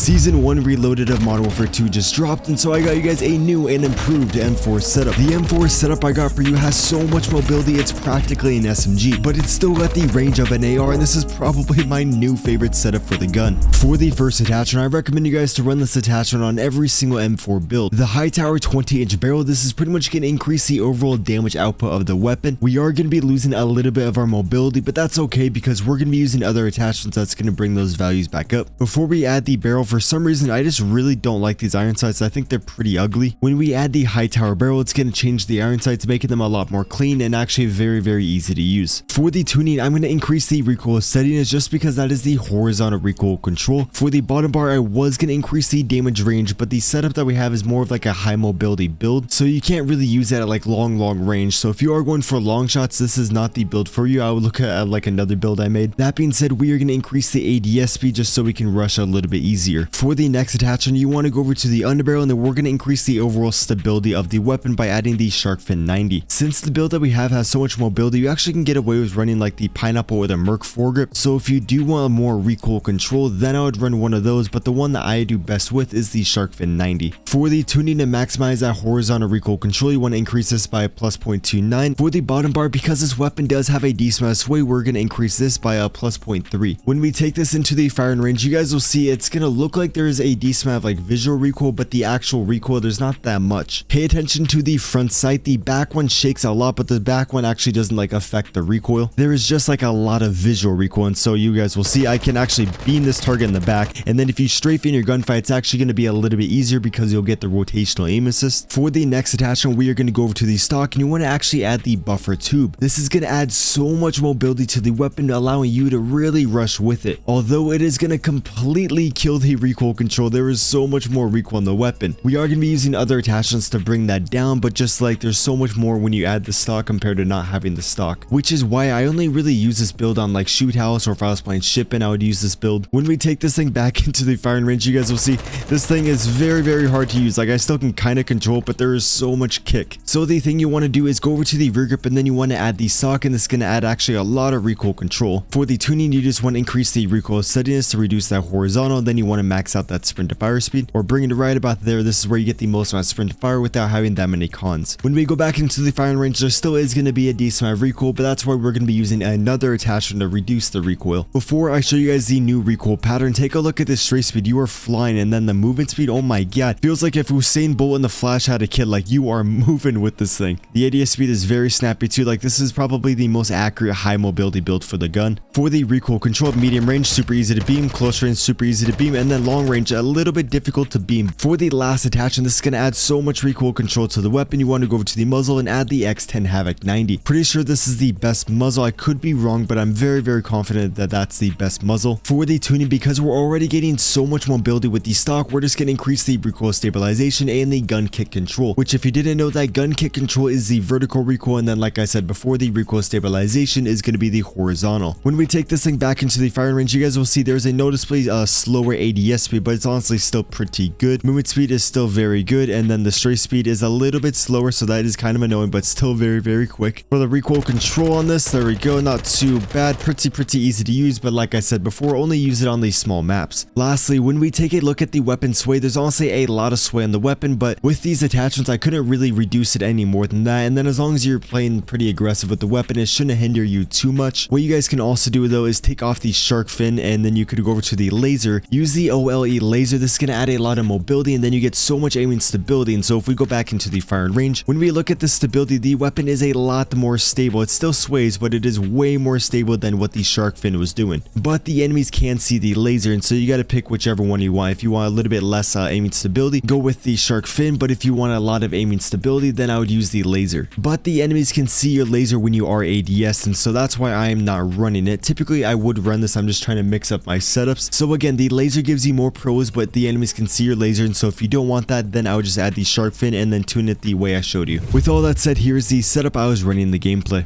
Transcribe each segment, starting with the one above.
Season 1 Reloaded of Modern Warfare 2 just dropped, and so I got you guys a new and improved M4 setup. The M4 setup I got for you has so much mobility, it's practically an SMG, but it's still got the range of an AR, and this is probably my new favorite setup for the gun. For the first attachment, I recommend you guys to run this attachment on every single M4 build. The high tower 20-inch barrel, this is pretty much going to increase the overall damage output of the weapon. We are going to be losing a little bit of our mobility, but that's okay because we're going to be using other attachments that's going to bring those values back up. Before we add the barrel, for some reason I just really don't like these iron sights. I think they're pretty ugly. When we add the high tower barrel, it's going to change the iron sights, making them a lot more clean and actually very easy to use. For the tuning, I'm going to increase the recoil steadiness just because that is the horizontal recoil control. For the bottom bar, I was going to increase the damage range, but the setup that we have is more of like a high mobility build, so you can't really use that at like long range. So if you are going for long shots, this is not the build for you. I would look at like another build I made. That being said, we are going to increase the ADS speed just so we can rush a little bit easier. For the next attachment, you want to go over to the underbarrel, and then we're going to increase the overall stability of the weapon by adding the shark fin 90. Since the build that we have has so much mobility, you actually can get away with running like the pineapple or the Merc foregrip. So if you do want more recoil control, then I would run one of those, but the one that I do best with is the shark fin 90. For the tuning to maximize that horizontal recoil control, you want to increase this by a plus 0.29. For the bottom bar, because this weapon does have a decent amount of sway, we're going to increase this by a plus 0.3. When we take this into the firing range, you guys will see it's going to look like there is a decent amount of like visual recoil, but the actual recoil, there's not that much. Pay attention to the front sight. The back one shakes a lot, but the back one actually doesn't like affect the recoil. There is just like a lot of visual recoil, and so you guys will see I can actually beam this target in the back, and then if you strafe in your gunfight, it's actually going to be a little bit easier because you'll get the rotational aim assist. For the next attachment, we are going to go over to the stock, and you want to actually add the buffer tube. This is going to add so much mobility to the weapon, allowing you to really rush with it. Although it is going to completely kill the recoil control, there is so much more recoil on the weapon. We are going to be using other attachments to bring that down, but just like there's so much more when you add the stock compared to not having the stock, which is why I only really use this build on like shoot house, or if I was playing shipping, I would use this build. When we take this thing back into the firing range, you guys will see this thing is very hard to use. Like I still can kind of control, but there is so much kick. So the thing you want to do is go over to the rear grip, and then you want to add the stock, and this is going to add actually a lot of recoil control. For the tuning, you just want to increase the recoil steadiness to reduce that horizontal, then you want to max out that sprint to fire speed, or bring it right about there. This is where you get the most amount of sprint to fire without having that many cons. When we go back into the firing range, there still is going to be a decent amount of recoil, but that's why we're going to be using another attachment to reduce the recoil. Before I show you guys the new recoil pattern, take a look at this straight speed. You are flying, and then the movement speed, oh my god, feels like if Usain Bolt in the Flash had a kid. Like you are moving with this thing. The ADS speed is very snappy too. Like this is probably the most accurate high mobility build for the gun. For the recoil control, medium range, super easy to beam, close range, super easy to beam, and then long range, a little bit difficult to beam. For the last attachment, this is going to add so much recoil control to the weapon. You want to go over to the muzzle and add the X10 Havoc 90. Pretty sure this is the best muzzle. I could be wrong, but I'm very confident that that's the best muzzle. For the tuning, because we're already getting so much mobility with the stock, we're just going to increase the recoil stabilization and the gun kick control, which if you didn't know, that gun kick control is the vertical recoil, and then like I said before, the recoil stabilization is going to be the horizontal. When we take this thing back into the firing range, you guys will see there's a noticeably slower ADS speed, but it's honestly still pretty good. Movement speed is still very good, and then the straight speed is a little bit slower, so that is kind of annoying, but still very quick. For the recoil control on this, there we go, not too bad, pretty easy to use, but like I said before, only use it on these small maps. Lastly, when we take a look at the weapon sway, there's honestly a lot of sway on the weapon, but with these attachments I couldn't really reduce it any more than that, and then as long as you're playing pretty aggressive with the weapon, it shouldn't hinder you too much. What you guys can also do though is take off the shark fin, and then you could go over to the laser, use the OLE laser. This is going to add a lot of mobility, and then you get so much aiming stability. And so if we go back into the firing range, when we look at the stability, the weapon is a lot more stable. It still sways, but it is way more stable than what the shark fin was doing. But the enemies can see the laser, and so you got to pick whichever one you want. If you want a little bit less aiming stability, go with the shark fin, but if you want a lot of aiming stability, then I would use the laser. But the enemies can see your laser when you are ADS, and so that's why I am not running it. Typically I would run this, I'm just trying to mix up my setups. So again, the laser gives you more pros, but the enemies can see your laser, and so if you don't want that, then I would just add the shark fin and then tune it the way I showed you. With all that said, here's the setup I was running in the gameplay.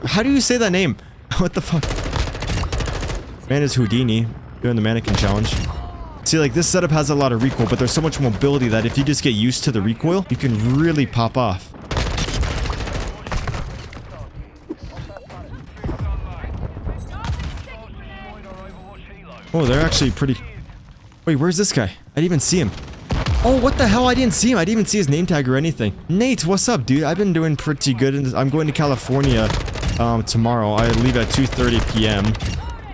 How do you say that name? What the fuck? Man is Houdini doing the mannequin challenge. See, like this setup has a lot of recoil, but there's so much mobility that if you just get used to the recoil, you can really pop off. Oh, they're actually pretty... Wait, where's this guy? I didn't even see him. Oh, what the hell? I didn't see him. I didn't even see his name tag or anything. Nate, what's up, dude? I've been doing pretty good. I'm going to California tomorrow. I leave at 2:30 p.m.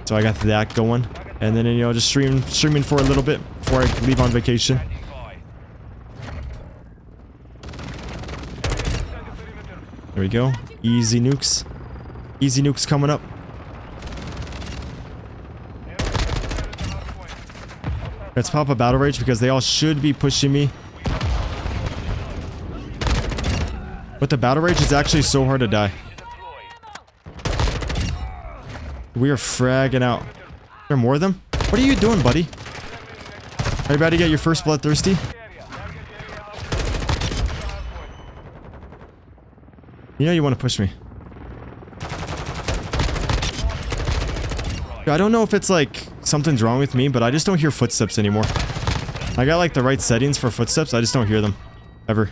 So I got that going. And then, you know, just streaming for a little bit before I leave on vacation. There we go. Easy nukes. Easy nukes coming up. Let's pop a battle rage because they all should be pushing me. But the battle rage is actually so hard to die. We are fragging out. There are more of them? What are you doing, buddy? Are you about to get your first bloodthirsty? You know you want to push me. I don't know if it's like something's wrong with me, but I just don't hear footsteps anymore. I got like the right settings for footsteps, I just don't hear them. Ever.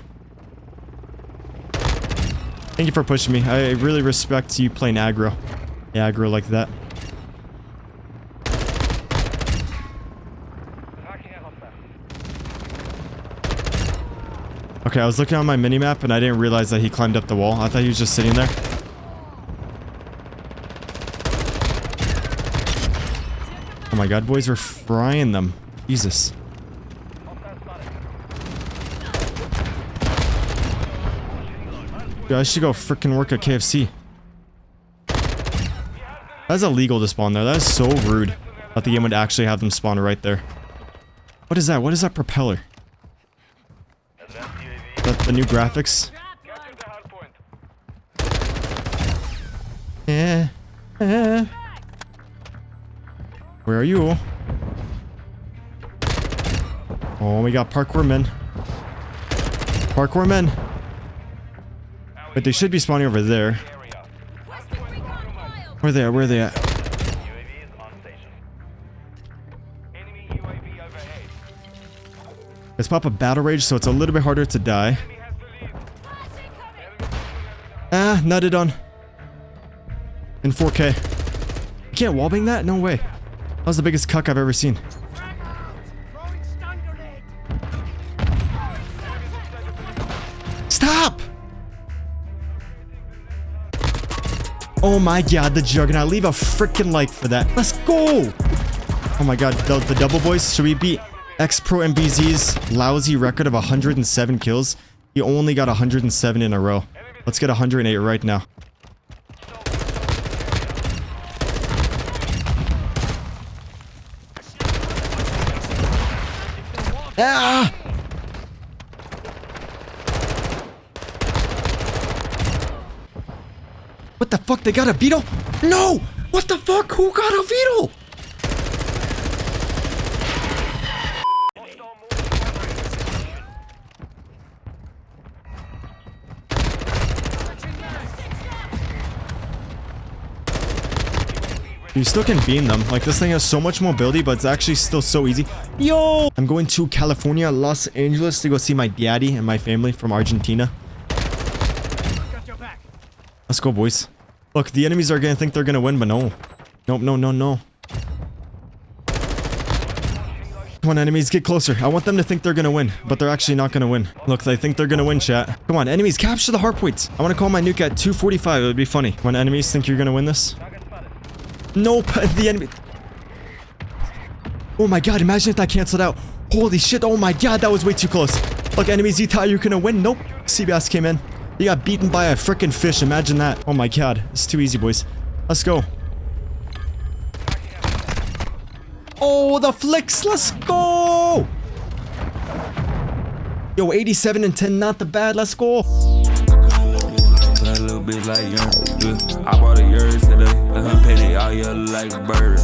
Thank you for pushing me. I really respect you playing aggro. Yeah, aggro like that. Okay, I was looking on my minimap and I didn't realize that he climbed up the wall. I thought he was just sitting there. Oh my god, boys, we're frying them. Jesus. Dude, I should go freaking work at KFC. That's illegal to spawn there. That is so rude that the game would actually have them spawn right there. What is that? What is that propeller? The new graphics? Where are you? Oh, we got parkour men. Parkour men. But they should be spawning over there. Where are they at? Where are they at? Let's pop a battle rage so it's a little bit harder to die. Ah, nutted on. In 4K. You can't wallbang that? No way. That was the biggest cuck I've ever seen. Stop! Oh my god, the Juggernaut. Leave a freaking like for that. Let's go! Oh my god, the double boys. Should we beat X-Pro MBZ's lousy record of 107 kills? He only got 107 in a row. Let's get 108 right now. Ah! What the fuck? They got a beetle? No! What the fuck? Who got a beetle? You still can beam them. Like, this thing has so much mobility, but it's actually still so easy. Yo! I'm going to California, Los Angeles to go see my daddy and my family from Argentina. Let's go, boys. Look, the enemies are gonna think they're gonna win, but no. Nope, no, no, no. Come on, enemies, get closer. I want them to think they're gonna win, but they're actually not gonna win. Look, they think they're gonna win, chat. Come on, enemies, capture the hard points. I want to call my nuke at 245. It would be funny. When enemies think you're gonna win this. Nope, the enemy. Oh my god, imagine if that canceled out. Holy shit, oh my god, that was way too close. Look, enemies, you thought you were gonna win? Nope. Cbass came in. You got beaten by a freaking fish, imagine that. Oh my god, it's too easy, boys. Let's go. Oh, the flicks, let's go! Yo, 87 and 10, not the bad, let's go. A little bit like young, I bought a yours today. Let her penny all yellow like a bird.